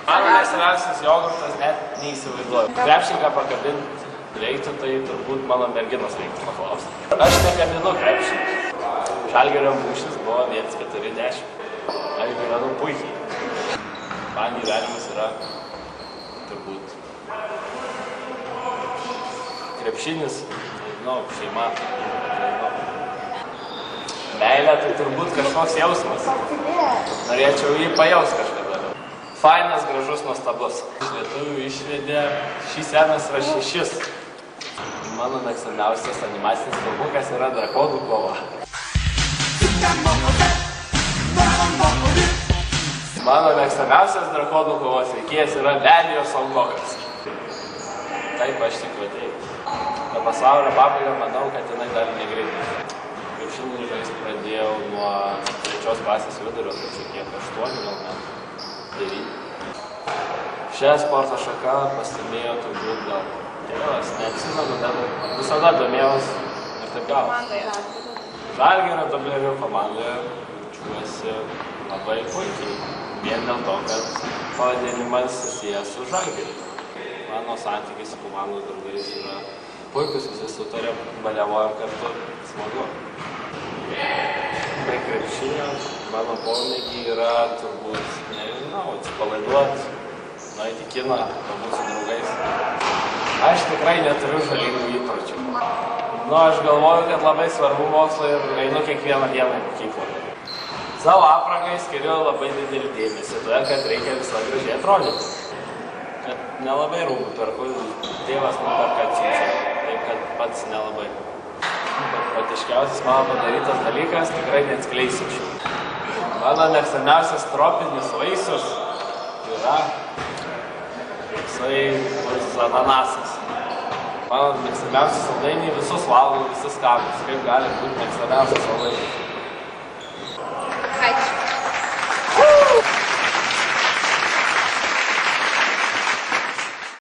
Mano mėgstamiausias jogurtas net neįsivaizduoju. Krepšininką pakabinti reiktų, tai turbūt mano merginos reiktų paklausti. Aš nekabinu krepšininką. Žalgirio mūšis buvo 1-4-10. Aš gyvenu puikiai. Man gyvenimas yra turbūt krepšinis, nežinau, šeima, nežinau. Meilė tai turbūt kažkoks jausmas. Norėčiau jį pajaus kažkada. Fainas, gražus, nuostabus. Iš lietuvių išvedė šį senas yra 6. Mano mėgstamiausias animacinis filmukas yra Drakonų kova. Mano mėgstamiausias Drakonų kovos veikėjas yra Lenijos Son Gokas. Taip aš tikiu ateiti. Be pasaulio pabaigą manau, kad jinai dar negreitai. Krepšinį žaisti pradėjau nuo 3 klasės vidurio, tai kiek 8 gal metų, 9. Šią sporto šaką pastebėjo turbūt gal tėvas, neatsimenu, bet visada domėjaus ir taip gavos. Žalgirio dublerių komandoje jaučiuosi labai puikiai, vien dėl to, kad pavadinimas susijęs su Žalgiriu. Mano santykiai su komandos draugais yra puikus, visi sutarėm, baliavojam kartu, smagu. Be krepšinio mano pomėgiai yra turbūt, nežinau, atsipalaiduoti, nueiti į kiną, pabūt su draugais. Aš tikrai neturiu žalingų įpročių. Aš galvoju, kad labai svarbu mokslai ir einu kiekvieną dieną į mokyklą. Savo aprangai skiriu labai didelį dėmesį, todėl kad reikia visą gražiai atrodyti. Kad nelabai rūbų perku, tėvas nuperka atsiunčia, taip kad pats nelabai. Bet patiškiausias mano padarytas dalykas tikrai neatskleisiu šių. Mano mėgstamiausias tropinis vaisius yra ananasas. Mano mėgstamiausias saldainiai visus valgau, visus skanus. Kaip gali būti mėgstamiausias saldainis?